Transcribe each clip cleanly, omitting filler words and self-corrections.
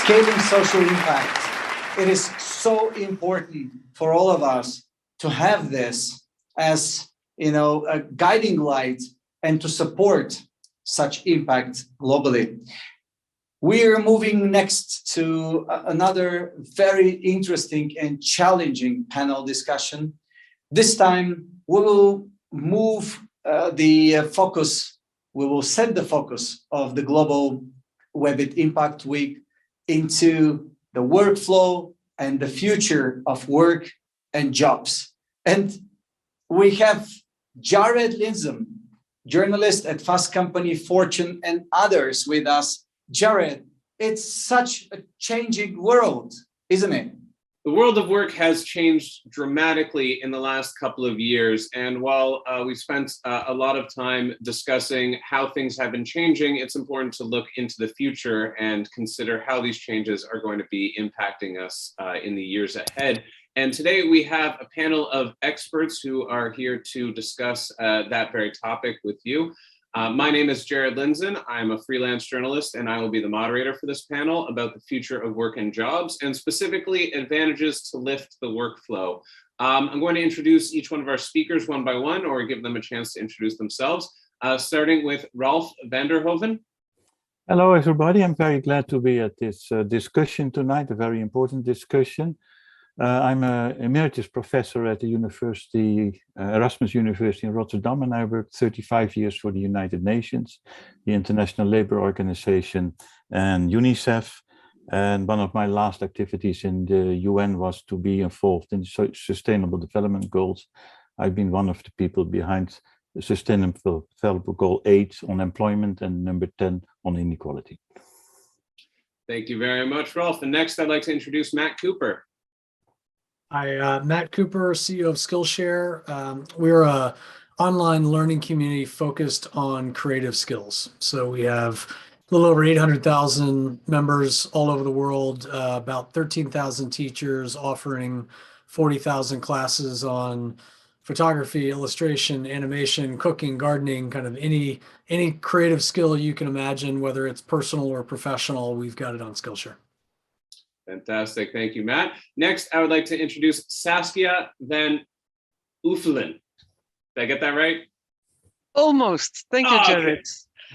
Scaling social impact. It is so important for all of us to have this as, a guiding light and to support such impact globally. We are moving next to another very interesting and challenging panel discussion. This time, we will move the focus, we will set the focus of the Global Webit Impact Week into the workflow and the future of work and jobs. And we have Jared Lindzon, journalist at Fast Company, Fortune, and others with us. Jared, it's such a changing world, isn't it? The world of work has changed dramatically in the last couple of years. And while we spent a lot of time discussing how things have been changing, it's important to look into the future and consider how these changes are going to be impacting us in the years ahead. And today we have a panel of experts who are here to discuss that very topic with you. My name is Jared Lindzon. I'm a freelance journalist, and I will be the moderator for this panel about the future of work and jobs, and specifically advantages to lift the workflow. I'm going to introduce each one of our speakers one by one, or give them a chance to introduce themselves, starting with Rolph van der Hoeven. Hello, everybody. I'm very glad to be at this discussion tonight, a very important discussion. I'm an Emeritus Professor at the University, Erasmus University in Rotterdam, and I worked 35 years for the United Nations, the International Labour Organization, and UNICEF. And one of my last activities in the UN was to be involved in Sustainable Development Goals. I've been one of the people behind the Sustainable Development Goal 8 on employment and number 10 on inequality. Thank you very much, Rolph. And next, I'd like to introduce Matt Cooper. Hi, Matt Cooper, CEO of Skillshare. We're an online learning community focused on creative skills. So we have a little over 800,000 members all over the world, about 13,000 teachers offering 40,000 classes on photography, illustration, animation, cooking, gardening, kind of any creative skill you can imagine, whether it's personal or professional, we've got it on Skillshare. Fantastic. Thank you, Matt. Next, I would like to introduce Saskia van Uffelen. Did I get that right? Almost. Thank you, Jared.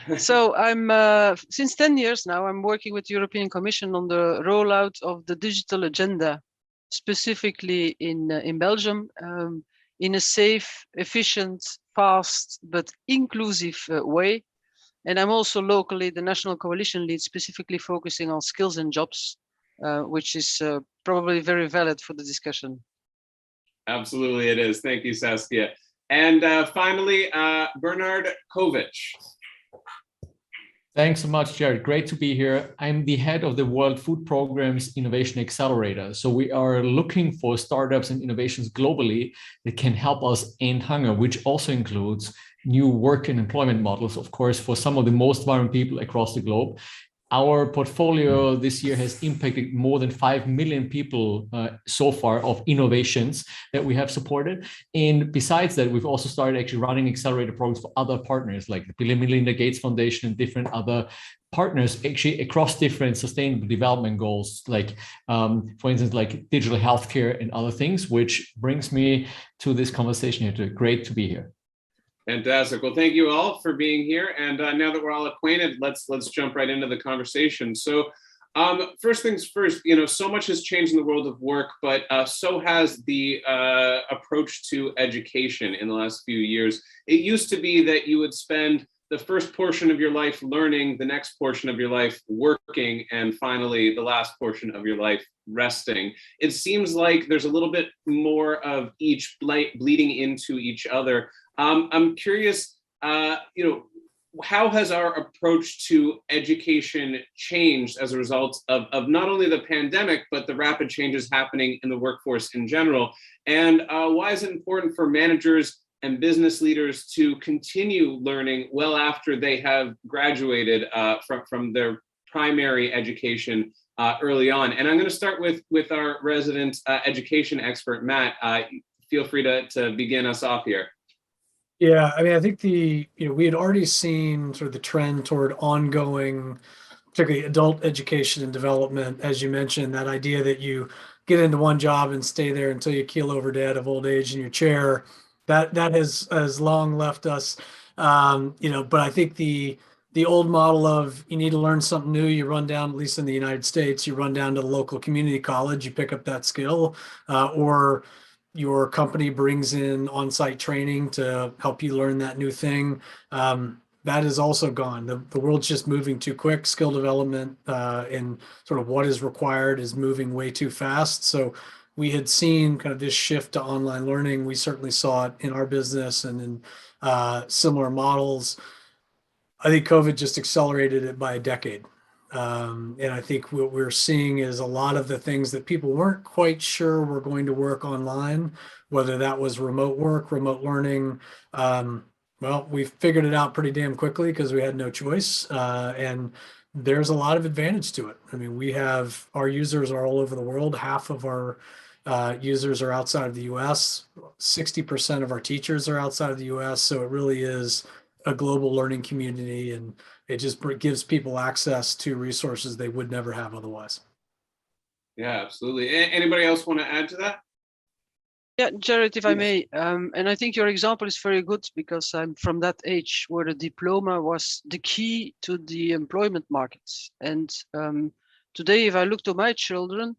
Okay. So I'm since 10 years now, I'm working with the European Commission on the rollout of the digital agenda, specifically in Belgium, in a safe, efficient, fast, but inclusive way. And I'm also locally the national coalition lead, specifically focusing on skills and jobs, which is probably very valid for the discussion. Absolutely, it is. Thank you, Saskia. And finally, Bernhard Kowatsch. Thanks so much, Jared. Great to be here. I'm the head of the World Food Program's Innovation Accelerator. So we are looking for startups and innovations globally that can help us end hunger, which also includes new work and employment models, of course, for some of the most vulnerable people across the globe. Our portfolio this year has impacted more than 5 million people so far of innovations that we have supported. And besides that, we've also started actually running accelerator programs for other partners like the Bill and Melinda Gates Foundation and different other partners actually across different sustainable development goals, like for instance, like digital healthcare and other things, which brings me to this conversation here. Great to be here. Fantastic. Well, thank you all for being here. And now that we're all acquainted, let's jump right into the conversation. So first things first, so much has changed in the world of work, but so has the approach to education in the last few years. It used to be that you would spend the first portion of your life learning, the next portion of your life working, and finally the last portion of your life resting. It seems like there's a little bit more of each bleeding into each other. I'm curious, how has our approach to education changed as a result of not only the pandemic, but the rapid changes happening in the workforce in general? And why is it important for managers and business leaders to continue learning well after they have graduated from their primary education early on? And I'm going to start with our resident education expert, Matt. Feel free to begin us off here. Yeah, I mean, I think we had already seen sort of the trend toward ongoing particularly adult education and development, as you mentioned, that idea that you get into one job and stay there until you keel over dead of old age in your chair, that has long left us. But I think the old model of you need to learn something new, you run down, at least in the United States, you run down to the local community college, you pick up that skill, or your company brings in on-site training to help you learn that new thing. That is also gone. The world's just moving too quick. Skill development and sort of what is required is moving way too fast. So we had seen kind of this shift to online learning. We certainly saw it in our business and in similar models. I think COVID just accelerated it by a decade. And I think what we're seeing is a lot of the things that people weren't quite sure were going to work online, whether that was remote work, remote learning. Well, we figured it out pretty damn quickly because we had no choice. And there's a lot of advantage to it. I mean, our users are all over the world. Half of our users are outside of the US. 60% of our teachers are outside of the US. So it really is a global learning community, and it just gives people access to resources they would never have otherwise. Yeah, absolutely. Anybody else want to add to that? Yeah, Jared, if I Yes. may, and I think your example is very good because I'm from that age where the diploma was the key to the employment markets. And today, if I look to my children,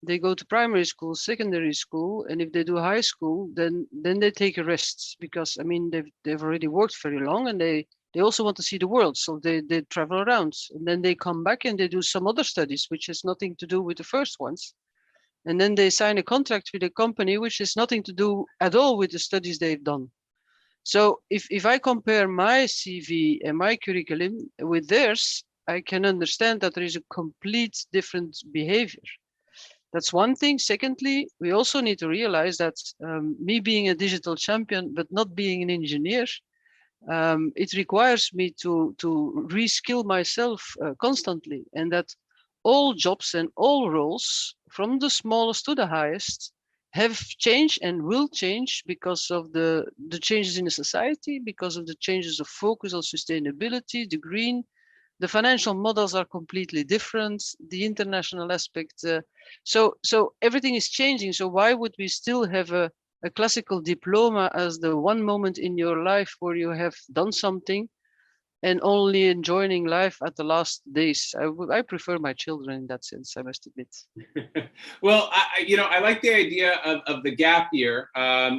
they go to primary school, secondary school, and if they do high school, then they take a rest because I mean they've already worked very long, and they also want to see the world, so they travel around, and then they come back and they do some other studies which has nothing to do with the first ones, and then they sign a contract with a company which has nothing to do at all with the studies they've done. So if I compare my CV and my curriculum with theirs, I can understand that there is a complete different behavior. That's one thing. Secondly, we also need to realize that me being a digital champion, but not being an engineer, it requires me to reskill myself constantly, and that all jobs and all roles, from the smallest to the highest, have changed and will change because of the changes in the society, because of the changes of focus on sustainability, the green. The financial models are completely different, the international aspect. So everything is changing. So why would we still have a classical diploma as the one moment in your life where you have done something and only enjoying life at the last days? I prefer my children in that sense, I must admit. Well, I like the idea of the gap year,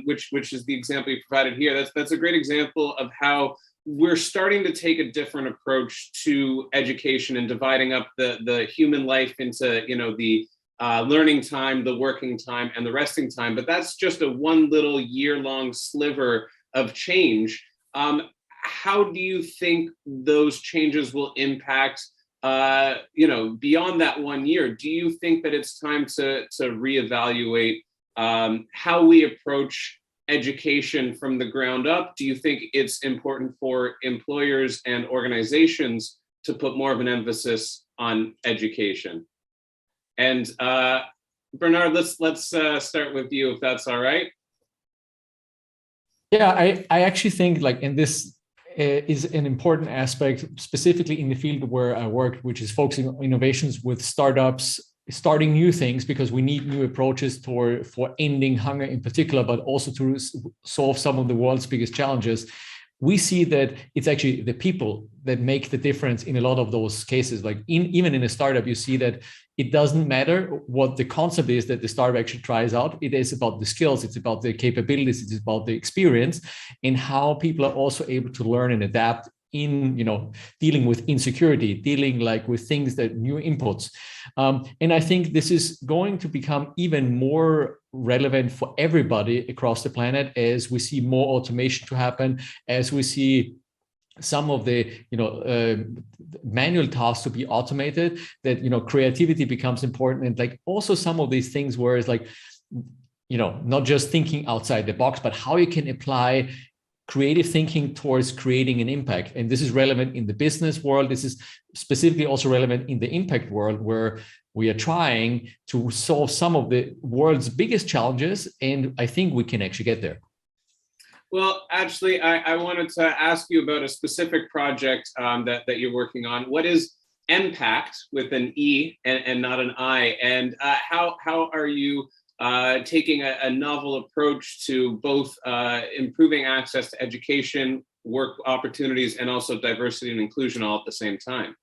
which is the example you provided here. That's a great example of how we're starting to take a different approach to education and dividing up the human life into, the learning time, the working time, and the resting time. But that's just a one little year-long sliver of change. How do you think those changes will impact, beyond that 1 year? Do you think that it's time to reevaluate how we approach education from the ground up? Do you think it's important for employers and organizations to put more of an emphasis on education? And Bernhard, let's start with you, if that's all right. Yeah, I actually think and this is an important aspect, specifically in the field where I work, which is focusing on innovations with startups, starting new things, because we need new approaches for ending hunger in particular, but also to solve some of the world's biggest challenges. We see that it's actually the people that make the difference in a lot of those cases. Even in a startup, you see that it doesn't matter what the concept is that the startup actually tries out. It is about the skills, it's about the capabilities, it's about the experience, and how people are also able to learn and adapt in dealing with insecurity, dealing with things that new inputs. And I think this is going to become even more relevant for everybody across the planet as we see more automation to happen, as we see some of the manual tasks to be automated, that creativity becomes important, and also some of these things where it's not just thinking outside the box, but how you can apply creative thinking towards creating an impact. And this is relevant in the business world. This is specifically also relevant in the impact world, where we are trying to solve some of the world's biggest challenges. And I think we can actually get there. Well, actually, I wanted to ask you about a specific project that you're working on. What is Impact with an E and not an I. And how are you taking a novel approach to both improving access to education, work opportunities, and also diversity and inclusion all at the same time?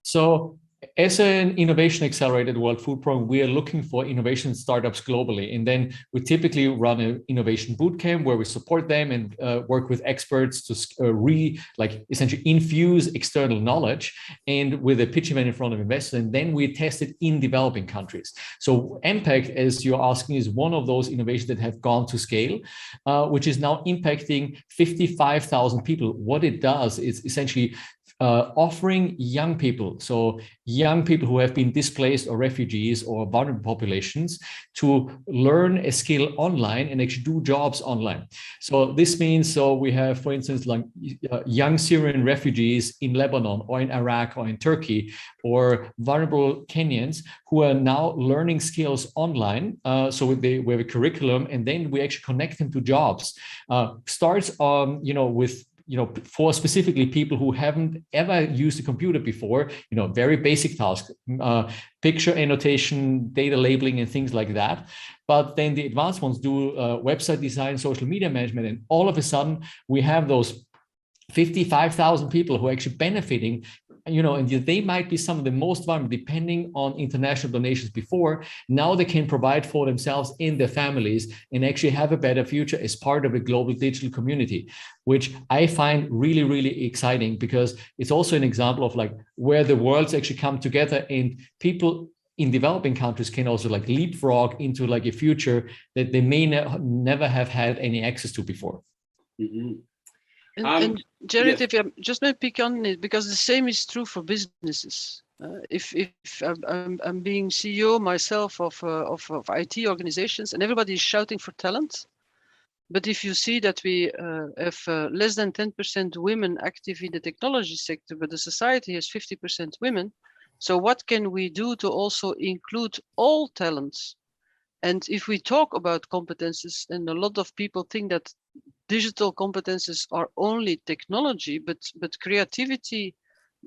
So as an innovation accelerated World Food Program, we are looking for innovation startups globally. And then we typically run an innovation bootcamp where we support them and work with experts to essentially infuse external knowledge, and with a pitch event in front of investors. And then we test it in developing countries. So Impact, as you're asking, is one of those innovations that have gone to scale, which is now impacting 55,000 people. What it does is essentially offering young people, so young people who have been displaced or refugees or vulnerable populations, to learn a skill online and actually do jobs online. So this means, so we have, for instance, like young Syrian refugees in Lebanon or in Iraq or in Turkey, or vulnerable Kenyans who are now learning skills online. So we have a curriculum, and then we actually connect them to jobs. Starts with for specifically people who haven't ever used a computer before, very basic tasks, picture annotation, data labeling, and things like that. But then the advanced ones do website design, social media management, and all of a sudden we have those 55,000 people who are actually benefiting, and they might be some of the most vulnerable, depending on international donations before. Now they can provide for themselves and their families and actually have a better future as part of a global digital community, which I find really, really exciting, because it's also an example of like where the worlds actually come together, and people in developing countries can also like leapfrog into like a future that they may never have had any access to before. Mm-hmm. And Jared, yes. if I just may pick on it, because the same is true for businesses. If I'm being CEO myself of IT organizations, and everybody is shouting for talent, but if you see that we have less than 10% women active in the technology sector, but the society has 50% women, so what can we do to also include all talents? And if we talk about competences, and a lot of people think that digital competences are only technology, but creativity,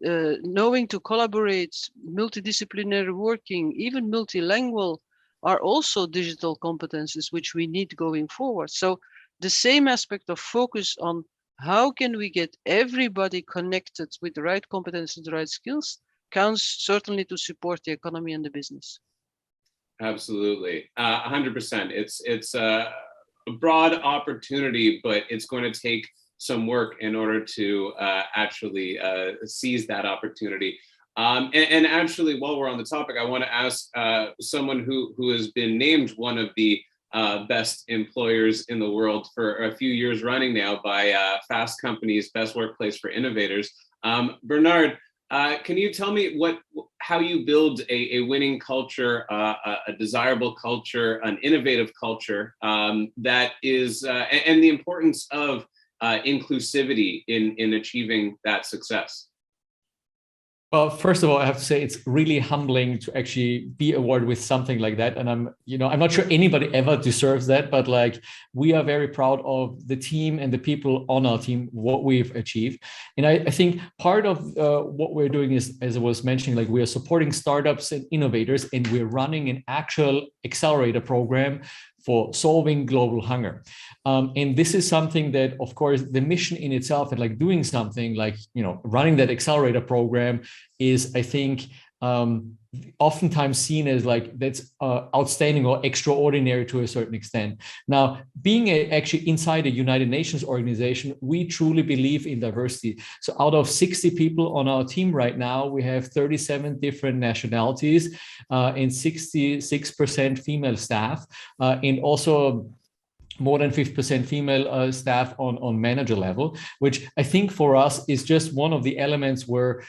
knowing to collaborate, multidisciplinary working, even multilingual, are also digital competences which we need going forward. So the same aspect of focus on how can we get everybody connected with the right competences, the right skills, counts certainly to support the economy and the business. Absolutely, 100%. It's a broad opportunity, but it's going to take some work in order to actually seize that opportunity. And actually, while we're on the topic, I want to ask someone who has been named one of the best employers in the world for a few years running now by Fast Company's Best Workplace for Innovators. Bernhard, can you tell me how you build a winning culture, a desirable culture, an innovative culture that is, and the importance of inclusivity in achieving that success? Well, first of all, I have to say it's really humbling to actually be awarded with something like that. And I'm not sure anybody ever deserves that, but like we are very proud of the team and the people on our team, what we've achieved. And I think part of what we're doing is, as I was mentioning, like we are supporting startups and innovators, and we're running an actual accelerator program for solving global hunger. And this is something that, of course, the mission in itself and like doing something like, running that accelerator program is, I think, oftentimes seen as like that's outstanding or extraordinary to a certain extent. Now, being actually inside a United Nations organization, we truly believe in diversity. So out of 60 people on our team right now, we have 37 different nationalities and 66% female staff, and also more than 50% female staff on manager level, which I think for us is just one of the elements where,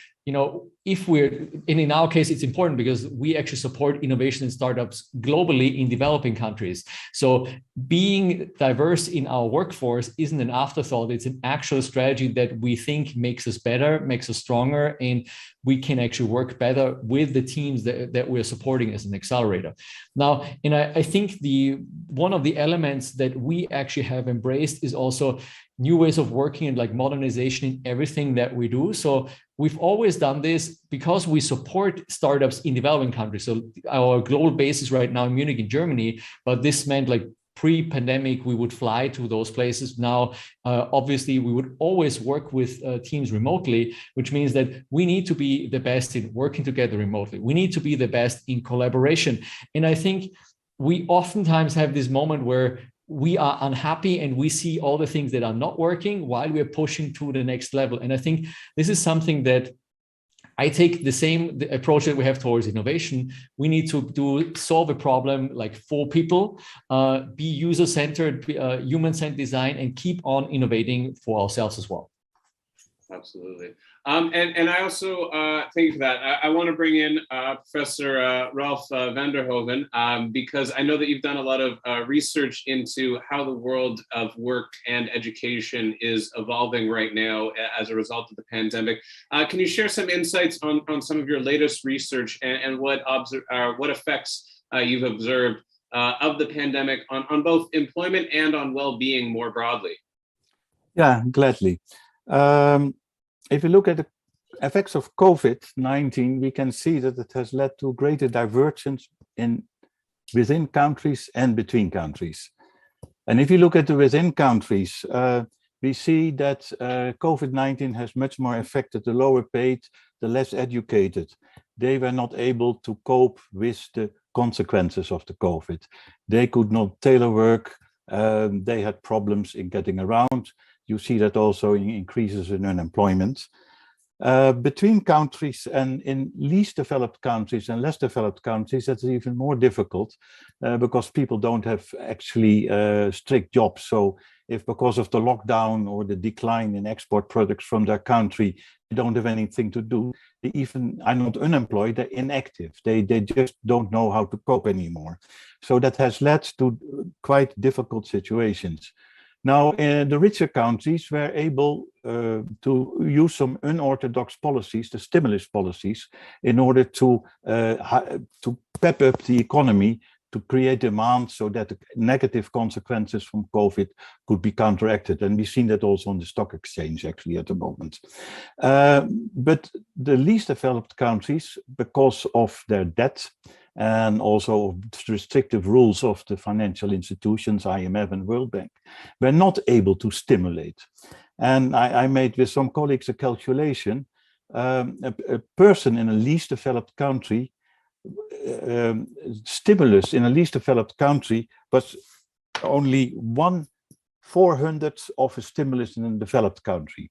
if in our case, it's important because we actually support innovation and startups globally in developing countries. So being diverse in our workforce isn't an afterthought. It's an actual strategy that we think makes us better, makes us stronger, and we can actually work better with the teams that we're supporting as an accelerator. Now, and I think one of the elements that we actually have embraced is also new ways of working and like modernization in everything that we do. So we've always done this because we support startups in developing countries. So our global base is right now in Munich in Germany, but this meant like pre-pandemic, we would fly to those places. Now, obviously, we would always work with teams remotely, which means that we need to be the best in working together remotely. We need to be the best in collaboration. And I think we oftentimes have this moment where we are unhappy and we see all the things that are not working while we're pushing to the next level. And I think this is something that I take the approach that we have towards innovation. We need to solve a problem like for people, be user-centered, human-centered design, and keep on innovating for ourselves as well. Absolutely. And I also thank you for that. I want to bring in Professor Rolph van der Hoeven, because I know that you've done a lot of research into how the world of work and education is evolving right now as a result of the pandemic. Can you share some insights on some of your latest research and what effects you've observed of the pandemic on both employment and on well-being more broadly? Yeah, gladly. If you look at the effects of COVID-19, we can see that it has led to greater divergence within countries and between countries. And if you look at the within countries, we see that COVID-19 has much more affected the lower paid, the less educated. They were not able to cope with the consequences of the COVID. They could not tailor work. They had problems in getting around. You see that also in increases in unemployment. Between countries and in least developed countries and less developed countries, that's even more difficult because people don't have actually strict jobs. So if because of the lockdown or the decline in export products from their country, they don't have anything to do, they even are not unemployed, they're inactive. They just don't know how to cope anymore. So that has led to quite difficult situations. Now, the richer countries were able to use some unorthodox policies, the stimulus policies, in order to pep up the economy, to create demand so that the negative consequences from COVID could be counteracted. And we've seen that also on the stock exchange actually at the moment. But the least developed countries, because of their debt, and also restrictive rules of the financial institutions, IMF and World Bank, were not able to stimulate. And I made with some colleagues a calculation. A person in a least developed country, stimulus in a least developed country was only 1/400th of a stimulus in a developed country.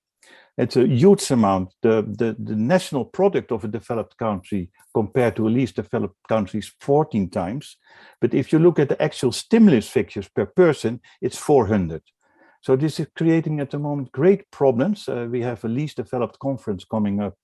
It's a huge amount. The national product of a developed country compared to a least developed country is 14 times. But if you look at the actual stimulus figures per person, it's 400. So this is creating at the moment great problems. We have a least developed conference coming up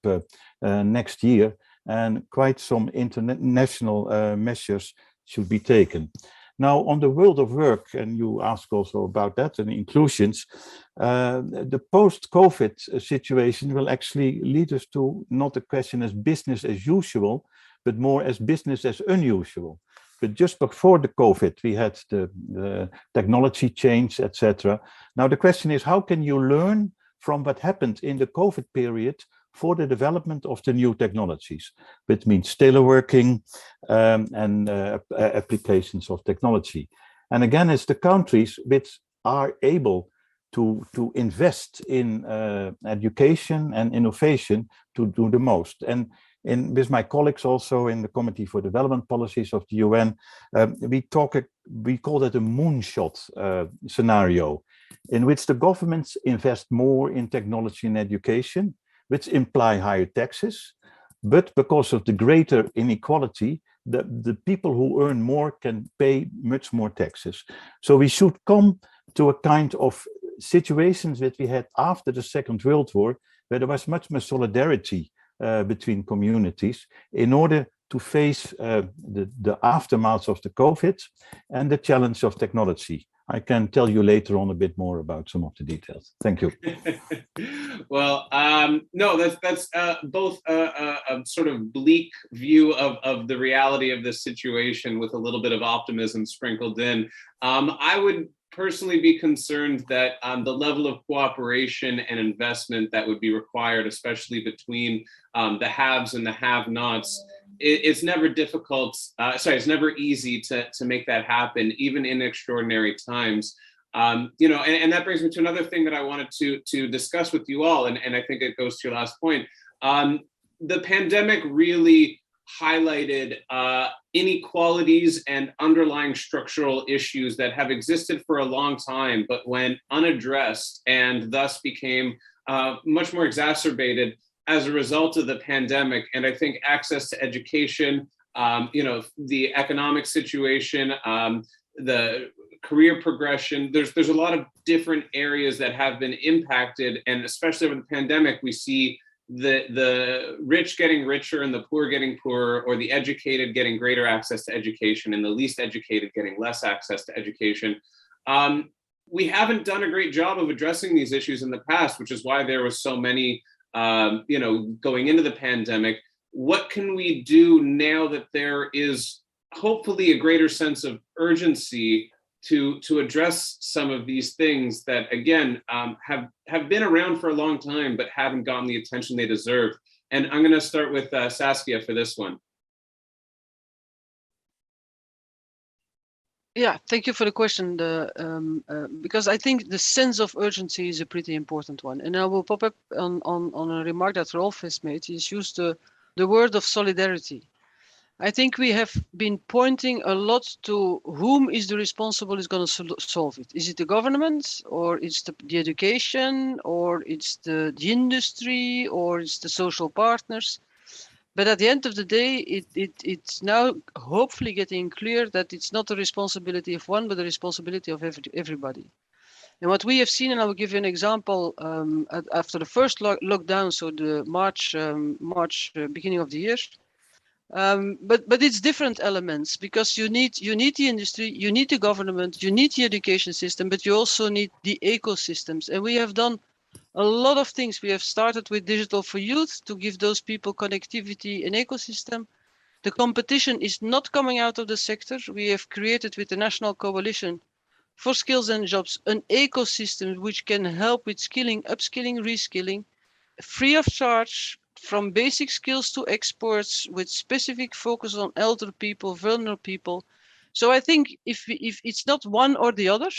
next year, and quite some international measures should be taken. Now, on the world of work, and you ask also about that and inclusions, the post-COVID situation will actually lead us to not a question as business as usual, but more as business as unusual. But just before the COVID, we had the technology change, etc. Now, the question is, how can you learn from what happened in the COVID period for the development of the new technologies, which means teleworking and applications of technology. And again, it's the countries which are able to invest in education and innovation to do the most. And with my colleagues also in the Committee for Development Policies of the UN, we call that a moonshot scenario, in which the governments invest more in technology and education, which imply higher taxes, but because of the greater inequality, the people who earn more can pay much more taxes. So we should come to a kind of situations that we had after the Second World War, where there was much more solidarity between communities in order to face the aftermath of the COVID and the challenge of technology. I can tell you later on a bit more about some of the details. Thank you. Well, no, that's both a sort of bleak view of the reality of this situation with a little bit of optimism sprinkled in. I would personally be concerned that the level of cooperation and investment that would be required, especially between the haves and the have-nots, it's never difficult. It's never easy to make that happen, even in extraordinary times. You know, and that brings me to another thing that I wanted to discuss with you all, and I think it goes to your last point. The pandemic really highlighted inequalities and underlying structural issues that have existed for a long time, but went unaddressed and thus became much more exacerbated as a result of the pandemic. And I think access to education, you know, the economic situation, the career progression, there's a lot of different areas that have been impacted. And especially over the pandemic, we see the rich getting richer and the poor getting poorer, or the educated getting greater access to education and the least educated getting less access to education. We haven't done a great job of addressing these issues in the past, which is why there was so many, you know, going into the pandemic. What can we do now that there is hopefully a greater sense of urgency to address some of these things that, again, have been around for a long time, but haven't gotten the attention they deserve? And I'm going to start with Saskia for this one. Yeah, thank you for the question. Because I think the sense of urgency is a pretty important one. And I will pop up on a remark that Rolph has made. He's used the word of solidarity. I think we have been pointing a lot to whom is the responsible is going to solve it. Is it the government, or it's the education, or it's the industry, or it's the social partners? But at the end of the day, it's now hopefully getting clear that it's not the responsibility of one, but the responsibility of everybody. And what we have seen, and I will give you an example, after the first lockdown, so the March beginning of the year. But it's different elements, because you need the industry, you need the government, you need the education system, but you also need the ecosystems. And we have done a lot of things. We have started with Digital for Youth to give those people connectivity and ecosystem. The competition is not coming out of the sector. We have created with the National Coalition for Skills and Jobs an ecosystem which can help with skilling, upskilling, reskilling, free of charge, from basic skills to experts, with specific focus on elder people, vulnerable people. So I think if it's not one or the other,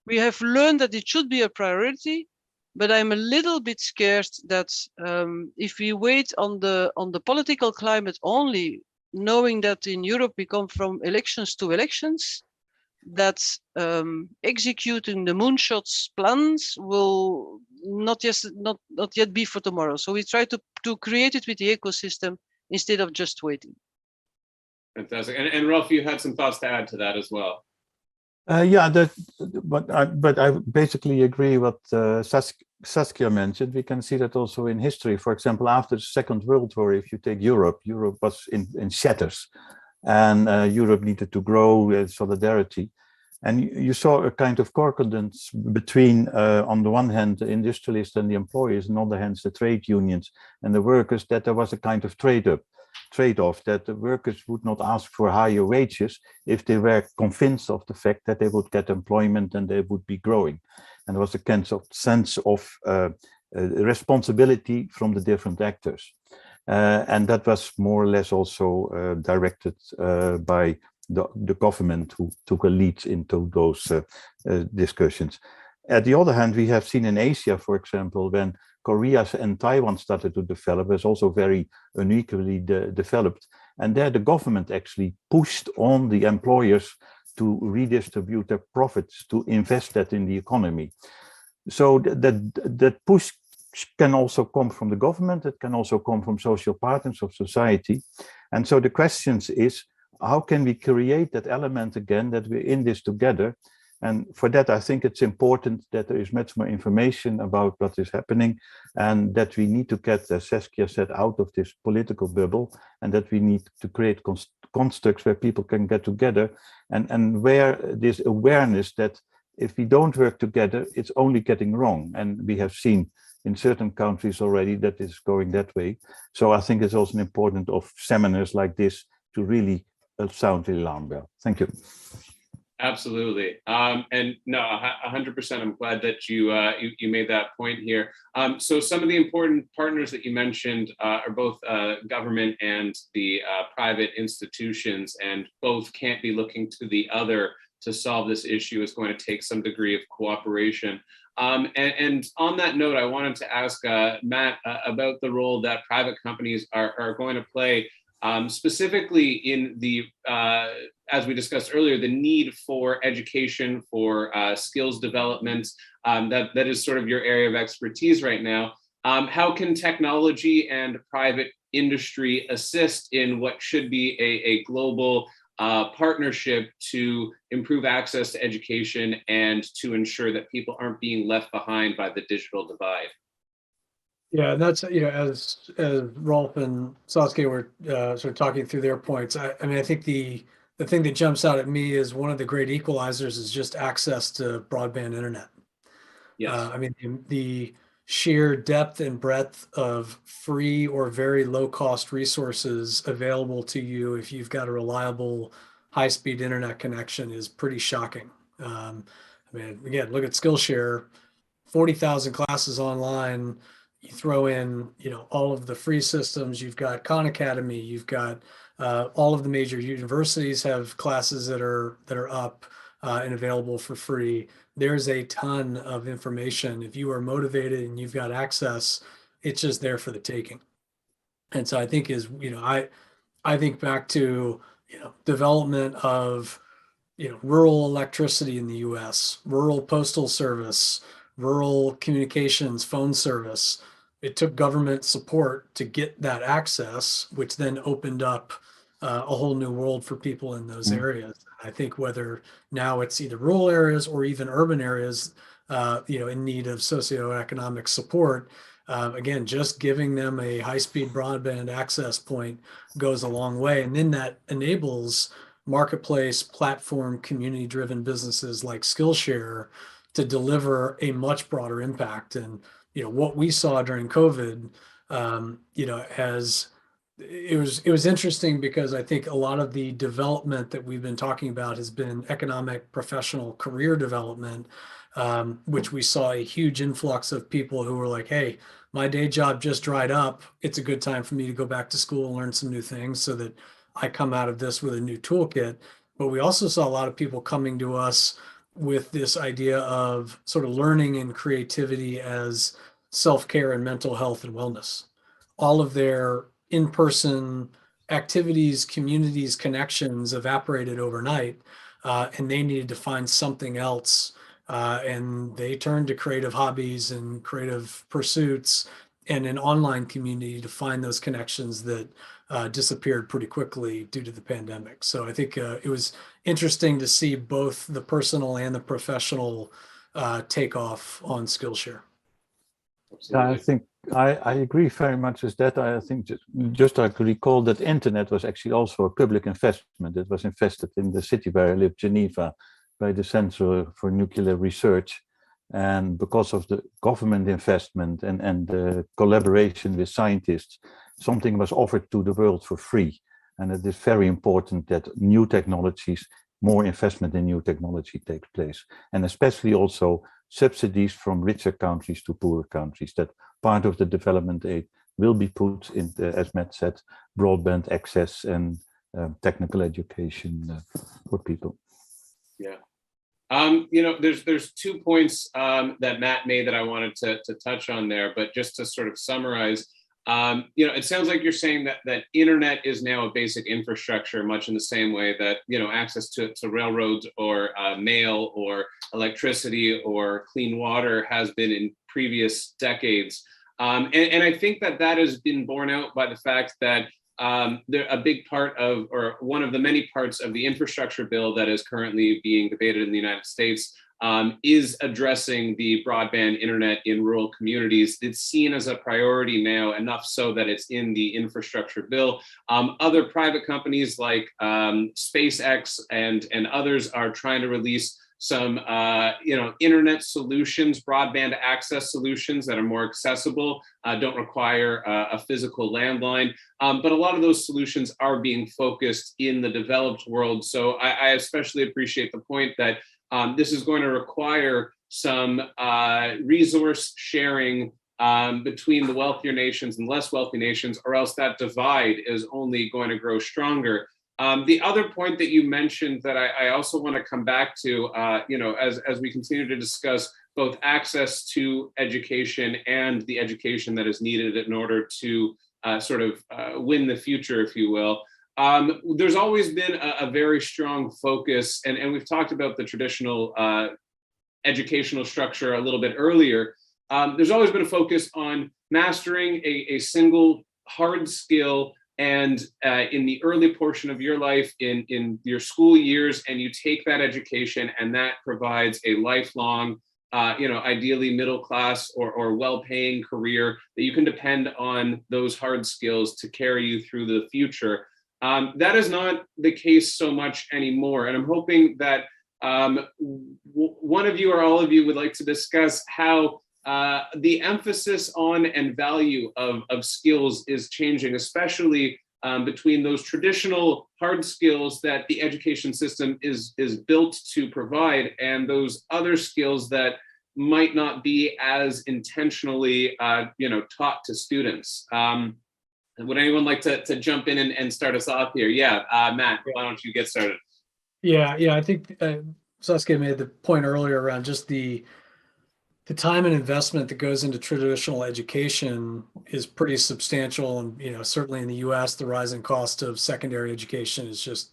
we have learned that it should be a priority, but I'm a little bit scared that if we wait on the political climate only, knowing that in Europe we come from elections to elections, that executing the moonshots plans will not yet be for tomorrow. So we try to create it with the ecosystem instead of just waiting. Fantastic. And Rolph, you had some thoughts to add to that as well. Yeah, but I basically agree what Saskia mentioned. We can see that also in history. For example, after the Second World War, if you take Europe was in shatters, and Europe needed to grow solidarity. And you saw a kind of concordance between, on the one hand, the industrialists and the employers, and on the other hand, the trade unions and the workers, that there was a kind of trade-off, that the workers would not ask for higher wages if they were convinced of the fact that they would get employment and they would be growing. And there was a kind of sense of responsibility from the different actors. And that was more or less also directed by the government, who took a lead into those discussions. At the other hand, we have seen in Asia, for example, when Korea and Taiwan started to develop, it was also very unequally developed. And there the government actually pushed on the employers to redistribute their profits, to invest that in the economy. So that push can also come from the government, it can also come from social partners of society. And so the question is, how can we create that element again, that we're in this together? And for that, I think it's important that there is much more information about what is happening, and that we need to get, as Saskia said, out of this political bubble, and that we need to create constructs where people can get together, and where this awareness that if we don't work together, it's only getting wrong. And we have seen in certain countries already that it's going that way. So I think it's also important of seminars like this to really sound the alarm bell. Thank you. Absolutely. And no, 100%. I'm glad that you made that point here. So some of the important partners that you mentioned are both government and the private institutions, and both can't be looking to the other to solve this issue. It's going to take some degree of cooperation. And on that note, I wanted to ask Matt about the role that private companies are going to play, specifically in the, as we discussed earlier, the need for education, for skills development, that is sort of your area of expertise right now. How can technology and private industry assist in what should be a global partnership to improve access to education and to ensure that people aren't being left behind by the digital divide? Yeah, and that's, as Rolph and Saskia were sort of talking through their points. I mean, I think the thing that jumps out at me is one of the great equalizers is just access to broadband internet. Yes. I mean, the sheer depth and breadth of free or very low cost resources available to you if you've got a reliable high-speed internet connection is pretty shocking. I mean, again, look at Skillshare, 40,000 classes online. You throw in, all of the free systems. You've got Khan Academy. You've got all of the major universities have classes that are up and available for free. There's a ton of information. If you are motivated and you've got access, it's just there for the taking. And so I think I think back to, development of, rural electricity in the US, rural postal service, rural communications, phone service. It took government support to get that access, which then opened up a whole new world for people in those areas. I think whether now it's either rural areas or even urban areas, in need of socioeconomic support, again, just giving them a high-speed broadband access point goes a long way. And then that enables marketplace, platform, community-driven businesses like Skillshare to deliver a much broader impact. And what we saw during COVID, it was interesting because I think a lot of the development that we've been talking about has been economic, professional, career development, which we saw a huge influx of people who were like, hey, my day job just dried up. It's a good time for me to go back to school and learn some new things so that I come out of this with a new toolkit. But we also saw a lot of people coming to us with this idea of sort of learning and creativity as self-care and mental health and wellness. All of their in-person activities, communities, connections evaporated overnight, and they needed to find something else. And they turned to creative hobbies and creative pursuits and an online community to find those connections that disappeared pretty quickly due to the pandemic. So I think it was interesting to see both the personal and the professional take off on Skillshare. I think I agree very much with that. I think just I could recall that internet was actually also a public investment. It was invested in the city where I live, Geneva, by the Center for Nuclear Research. And because of the government investment and the collaboration with scientists, something was offered to the world for free. And it is very important that new technologies, more investment in new technology takes place. And especially also subsidies from richer countries to poorer countries, that part of the development aid will be put in, as Matt said, broadband access and technical education for people. Yeah. There's 2 points that Matt made that I wanted to touch on there, but just to sort of summarize, it sounds like you're saying that internet is now a basic infrastructure, much in the same way that, access to railroads or mail or electricity or clean water has been in previous decades. And I think that has been borne out by the fact that a big part of, or one of the many parts of the infrastructure bill that is currently being debated in the United States is addressing the broadband internet in rural communities. It's seen as a priority now, enough so that it's in the infrastructure bill. Other private companies like SpaceX and others are trying to release some internet solutions, broadband access solutions that are more accessible, don't require a physical landline. But a lot of those solutions are being focused in the developed world. So I especially appreciate the point that this is going to require some resource sharing between the wealthier nations and less wealthy nations, or else that divide is only going to grow stronger. The other point that you mentioned that I also want to come back to, as we continue to discuss both access to education and the education that is needed in order to win the future, if you will. There's always been a very strong focus, and we've talked about the traditional educational structure a little bit earlier. There's always been a focus on mastering a single hard skill, and in the early portion of your life, in your school years, and you take that education, and that provides a lifelong, ideally middle class or well-paying career that you can depend on those hard skills to carry you through the future. That is not the case so much anymore, and I'm hoping that one of you or all of you would like to discuss how the emphasis on and value of skills is changing, especially between those traditional hard skills that the education system is built to provide, and those other skills that might not be as intentionally taught to students. Would anyone like to jump in and start us off here? Yeah, Matt, why don't you get started? Yeah, I think Saskia made the point earlier around just the time and investment that goes into traditional education is pretty substantial. And, certainly in the US, the rising cost of secondary education is just,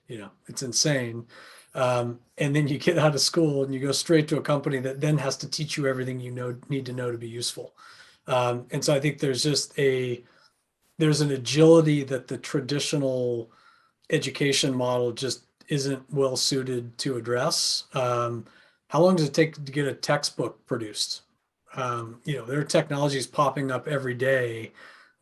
it's insane. And then you get out of school and you go straight to a company that then has to teach you everything you need to know to be useful. And so I think there's an agility that the traditional education model just isn't well suited to address. How long does it take to get a textbook produced? There are technologies popping up every day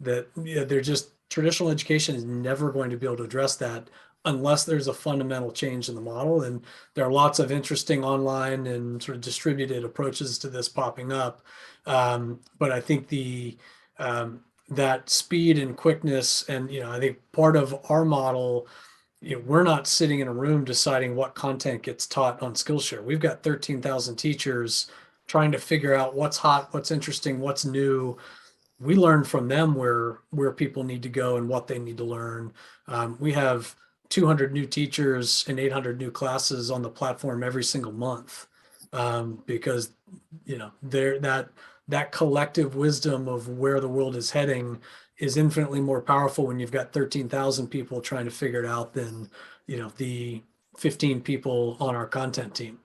that they're just, traditional education is never going to be able to address that unless there's a fundamental change in the model. And there are lots of interesting online and sort of distributed approaches to this popping up. But I think that speed and quickness, and I think part of our model, we're not sitting in a room deciding what content gets taught on Skillshare. We've got 13,000 teachers trying to figure out what's hot, what's interesting, what's new. We learn from them where people need to go and what they need to learn. We have 200 new teachers and 800 new classes on the platform every single month, because that collective wisdom of where the world is heading is infinitely more powerful when you've got 13,000 people trying to figure it out than the 15 people on our content team.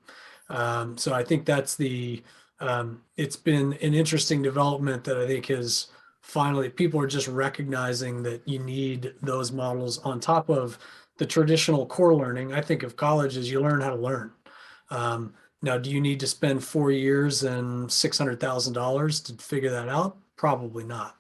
So I think that's it's been an interesting development that I think is finally, people are just recognizing that you need those models on top of the traditional core learning. I think of college as you learn how to learn. Now, do you need to spend 4 years and $600,000 to figure that out? Probably not.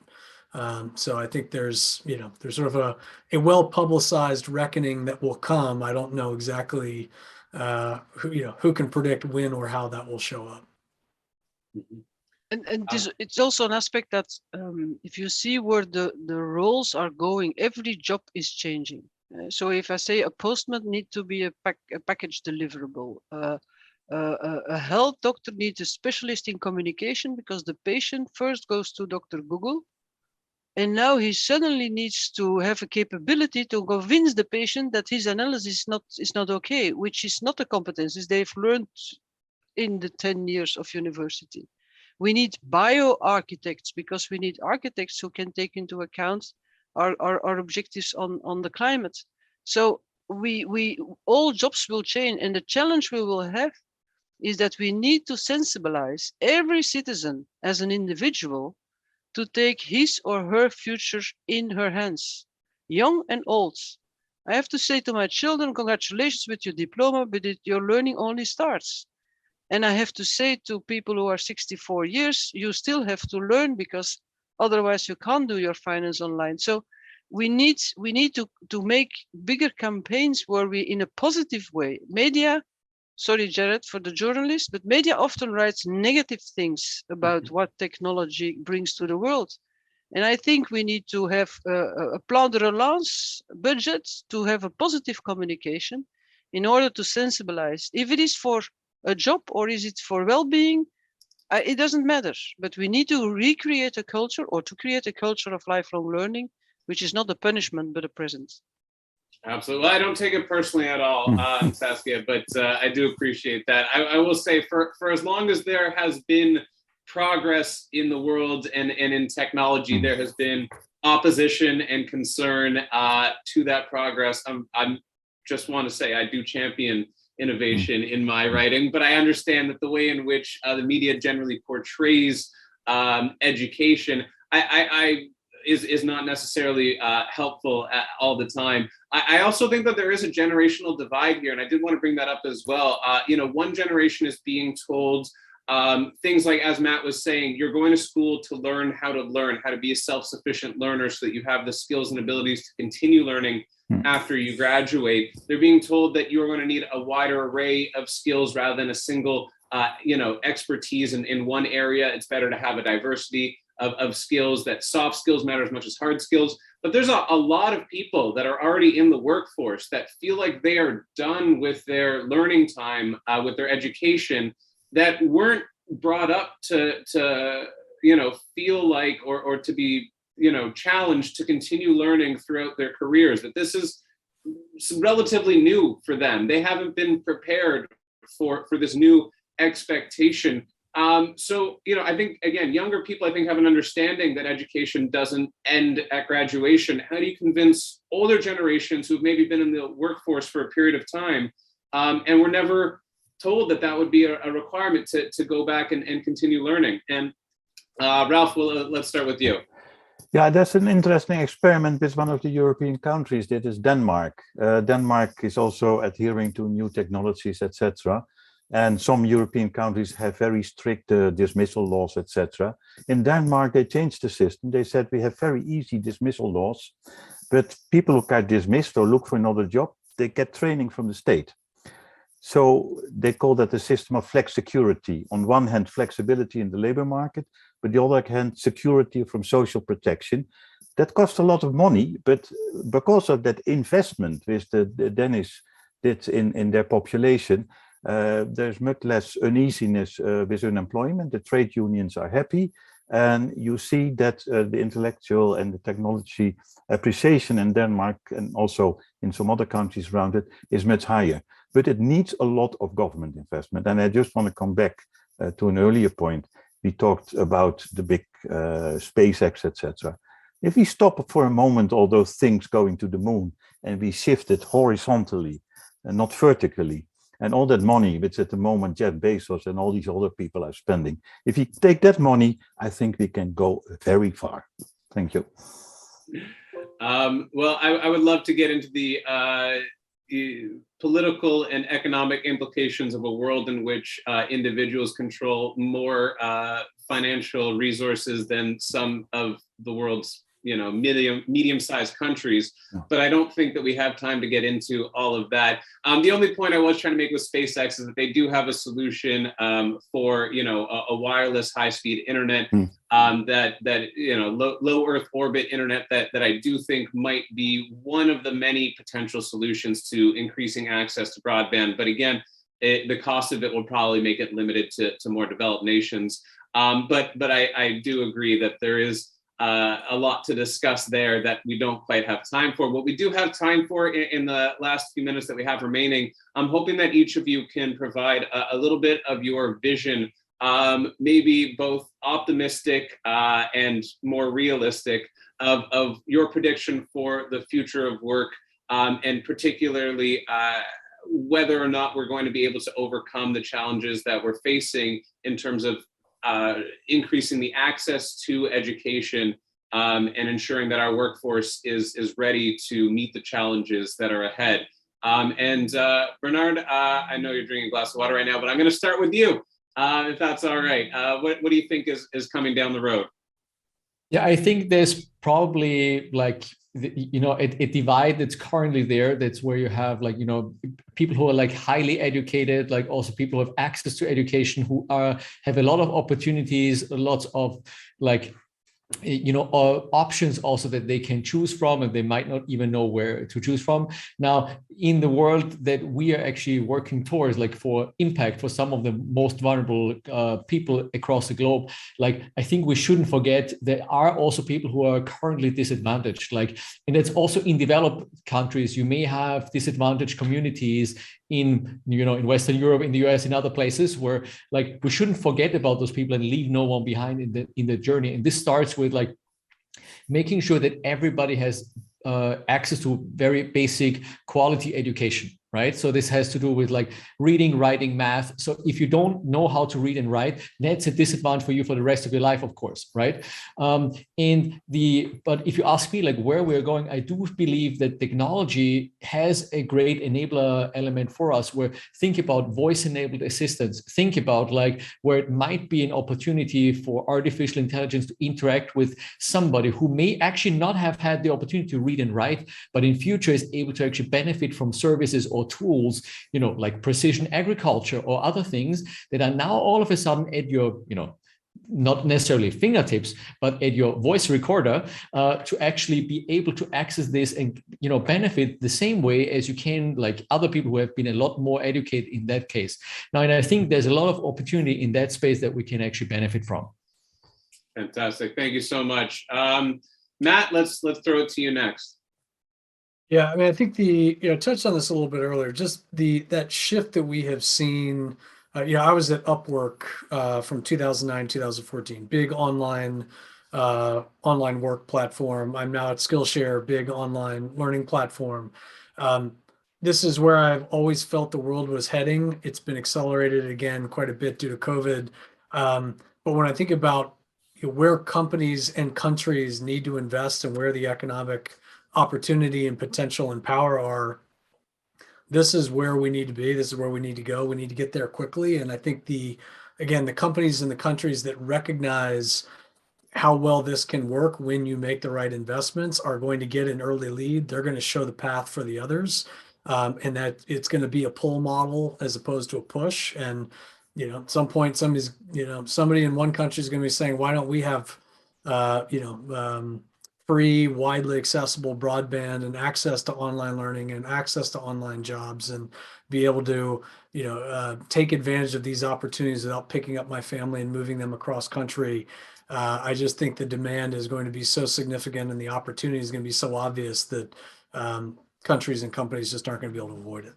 So I think there's sort of a well-publicized reckoning that will come. I don't know exactly who can predict when or how that will show up. And it's also an aspect that if you see where the roles are going, every job is changing. So if I say a postman needs to be a package deliverable, a health doctor needs a specialist in communication because the patient first goes to Dr. Google. And now he suddenly needs to have a capability to convince the patient that his analysis is not okay, which is not a competence they've learned in the 10 years of university. We need bio-architects because we need architects who can take into account our objectives on the climate. So we all jobs will change, and the challenge we will have is that we need to sensibilize every citizen as an individual to take his or her future in her hands, young and old. I have to say to my children, congratulations with your diploma, but your learning only starts. And I have to say to people who are 64 years, you still have to learn because otherwise you can't do your finance online. So we need to make bigger campaigns where we, in a positive way, media sorry, Jared, for the journalist, but media often writes negative things about what technology brings to the world. And I think we need to have a plan de relance budget to have a positive communication in order to sensibilize. If it is for a job or is it for well-being, it doesn't matter. But we need to recreate a culture or to create a culture of lifelong learning, which is not a punishment, but a present. Absolutely. Well, I don't take it personally at all, Saskia, but I do appreciate that. I will say for as long as there has been progress in the world and in technology, there has been opposition and concern to that progress. I'm just want to say I do champion innovation in my writing, but I understand that the way in which the media generally portrays education is not necessarily helpful all the time. I also think that there is a generational divide here, and I did want to bring that up as well. One generation is being told things like, as Matt was saying, you're going to school to learn, how to be a self-sufficient learner so that you have the skills and abilities to continue learning after you graduate. They're being told that you're going to need a wider array of skills rather than a single, expertise in one area. It's better to have a diversity of skills, that soft skills matter as much as hard skills. But there's a lot of people that are already in the workforce that feel like they are done with their learning time, with their education, that weren't brought up to feel like or to be challenged to continue learning throughout their careers, that this is relatively new for them. They haven't been prepared for this new expectation. I think, again, younger people, I think, have an understanding that education doesn't end at graduation. How do you convince older generations who've maybe been in the workforce for a period of time and were never told that would be a requirement to go back and continue learning? And Rolph, let's start with you. Yeah, that's an interesting experiment with one of the European countries. That is Denmark. Denmark is also adhering to new technologies, etc. And some European countries have very strict dismissal laws, etc. In Denmark, they changed the system. They said we have very easy dismissal laws, but people who get dismissed or look for another job, they get training from the state. So they call that the system of flex security. On one hand, flexibility in the labor market, but the other hand, security from social protection. That costs a lot of money, but because of that investment which the Danish did in their population, there's much less uneasiness with unemployment. The trade unions are happy, and you see that the intellectual and the technology appreciation in Denmark and also in some other countries around it is much higher. But it needs a lot of government investment. And I just want to come back to an earlier point. We talked about the big SpaceX, etc. If we stop for a moment all those things going to the moon and we shift it horizontally and not vertically, and all that money, which at the moment Jeff Bezos and all these other people are spending, if you take that money, I think we can go very far. Thank you. Well, I would love to get into the political and economic implications of a world in which individuals control more financial resources than some of the world's medium-sized countries, but I don't think that we have time to get into all of that. The only point I was trying to make with SpaceX is that they do have a solution for a wireless high-speed internet low Earth orbit internet that I do think might be one of the many potential solutions to increasing access to broadband. But again, the cost of it will probably make it limited to more developed nations. But I do agree that there is a lot to discuss there that we don't quite have time for. What we do have time for in the last few minutes that we have remaining, I'm hoping that each of you can provide a little bit of your vision, maybe both optimistic and more realistic of your prediction for the future of work, and particularly whether or not we're going to be able to overcome the challenges that we're facing in terms of increasing the access to education and ensuring that our workforce is ready to meet the challenges that are ahead. Bernhard, I know you're drinking a glass of water right now, but I'm going to start with you, if that's all right. What do you think is coming down the road? Yeah, I think there's probably like, you know, a divide that's currently there. That's where you have like, you know, people who are like highly educated, like also people who have access to education, who have a lot of opportunities, lots of like, you know, options also that they can choose from, and they might not even know where to choose from. Now, in the world that we are actually working towards, like for impact for some of the most vulnerable people across the globe, like I think we shouldn't forget there are also people who are currently disadvantaged. Like, and it's also in developed countries, you may have disadvantaged communities in, you know, in Western Europe, in the US, in other places where like we shouldn't forget about those people and leave no one behind in the journey. And this starts with like making sure that everybody has access to very basic quality education, right? So this has to do with like reading, writing, math. So if you don't know how to read and write, that's a disadvantage for you for the rest of your life, of course, right? But if you ask me like where we're going, I do believe that technology has a great enabler element for us, where think about voice-enabled assistants, think about like where it might be an opportunity for artificial intelligence to interact with somebody who may actually not have had the opportunity to read and write, but in future is able to actually benefit from services or tools, you know, like precision agriculture or other things that are now all of a sudden at your, you know, not necessarily fingertips, but at your voice recorder, to actually be able to access this and, you know, benefit the same way as you can like other people who have been a lot more educated in that case. Now, and I think there's a lot of opportunity in that space that we can actually benefit from. Fantastic. Thank you so much. Matt, let's throw it to you next. Yeah, I mean, I think touched on this a little bit earlier, just that shift that we have seen. I was at Upwork from 2009, 2014, big online work platform. I'm now at Skillshare, big online learning platform. This is where I've always felt the world was heading. It's been accelerated again quite a bit due to COVID. But when I think about where companies and countries need to invest and where the economic opportunity and potential and power are, this is where we need to be. This is where we need to go. We need to get there quickly. And I think the companies and the countries that recognize how well this can work when you make the right investments are going to get an early lead. They're going to show the path for the others, and that it's going to be a pull model as opposed to a push. And at some point, somebody in one country is going to be saying, "Why don't we have, free, widely accessible broadband and access to online learning and access to online jobs, and be able to, take advantage of these opportunities without picking up my family and moving them across country." I just think the demand is going to be so significant and the opportunity is going to be so obvious that countries and companies just aren't going to be able to avoid it.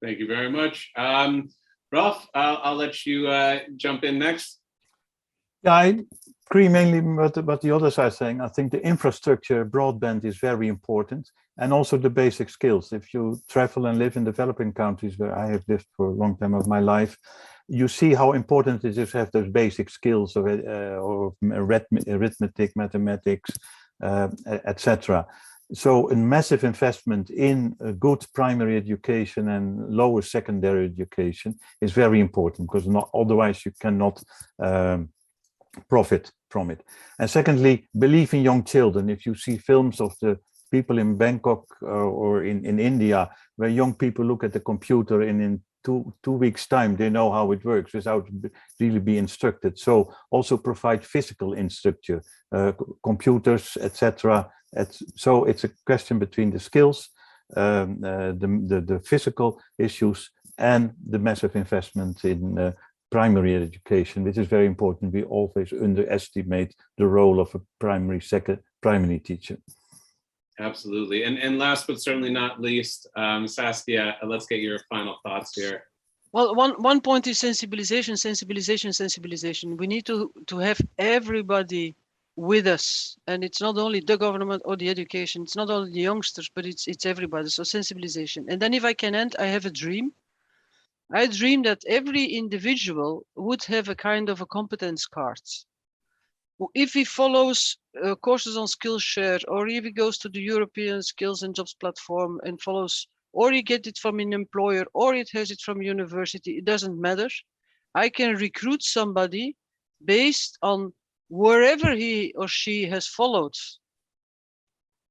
Thank you very much. Rolph, I'll let you jump in next. Yeah, I agree mainly with what the others are saying. I think the infrastructure, broadband is very important, and also the basic skills. If you travel and live in developing countries, where I have lived for a long time of my life, you see how important it is to have those basic skills of arithmetic, mathematics, etc. So a massive investment in a good primary education and lower secondary education is very important, because otherwise you cannot profit from it. And secondly, believe in young children. If you see films of the people in Bangkok or in India, where young people look at the computer and in two weeks' time, they know how it works without really be instructed. So also provide physical instructor, computers, etc. So it's a question between the skills, the physical issues, and the massive investment in primary education, which is very important. We always underestimate the role of a primary teacher. Absolutely. And last but certainly not least, Saskia, let's get your final thoughts here. Well, one point is sensibilization. We need to have everybody with us. And it's not only the government or the education, it's not only the youngsters, but it's everybody. So sensibilization. And then if I can end, I have a dream. I dream that every individual would have a kind of a competence card. If he follows courses on Skillshare, or if he goes to the European Skills and Jobs platform and follows, or he gets it from an employer, or it has it from university, it doesn't matter. I can recruit somebody based on wherever he or she has followed.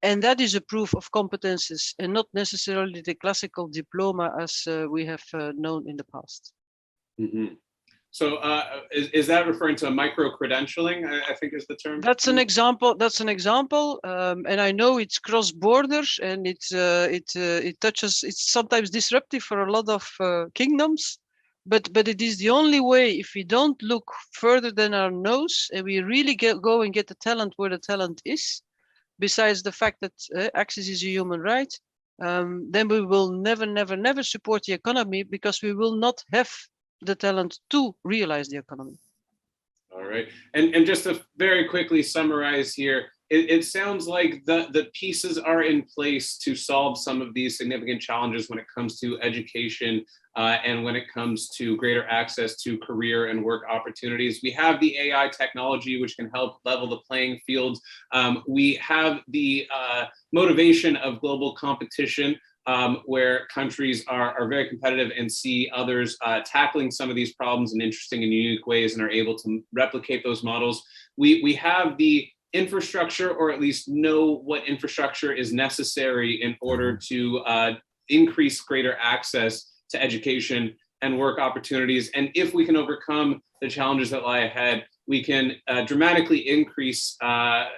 And that is a proof of competences and not necessarily the classical diploma as we have known in the past. Mm-hmm. So is that referring to micro-credentialing, I think is the term? That's an example. That's an example. And I know it's cross borders and it touches, it's sometimes disruptive for a lot of kingdoms, but it is the only way. If we don't look further than our nose and we really go and get the talent where the talent is, besides the fact that access is a human right, then we will never support the economy because we will not have the talent to realize the economy. All right, and just to very quickly summarize here, it sounds like the pieces are in place to solve some of these significant challenges when it comes to education and when it comes to greater access to career and work opportunities. We have the AI technology, which can help level the playing field. We have the motivation of global competition, where countries are very competitive and see others tackling some of these problems in interesting and unique ways and are able to replicate those models. We have the infrastructure, or at least know what infrastructure is necessary in order to increase greater access to education and work opportunities. And if we can overcome the challenges that lie ahead, we can dramatically increase that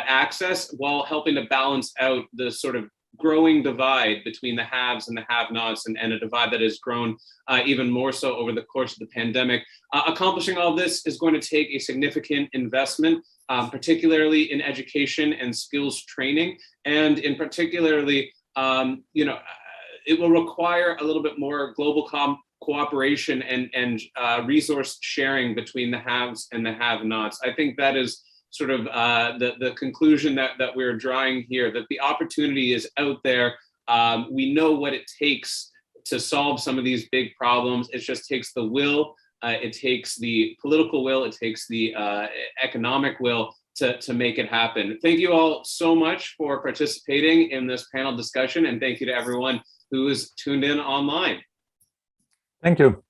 access while helping to balance out the sort of growing divide between the haves and the have-nots, and a divide that has grown even more so over the course of the pandemic. Accomplishing all of this is going to take a significant investment, particularly in education and skills training, and in particularly, it will require a little bit more global cooperation and resource sharing between the haves and the have-nots. I think that is sort of the conclusion that we're drawing here, that the opportunity is out there. We know what it takes to solve some of these big problems. It just takes the will, it takes the political will, it takes the economic will to make it happen. Thank you all so much for participating in this panel discussion, and thank you to everyone who is tuned in online. Thank you.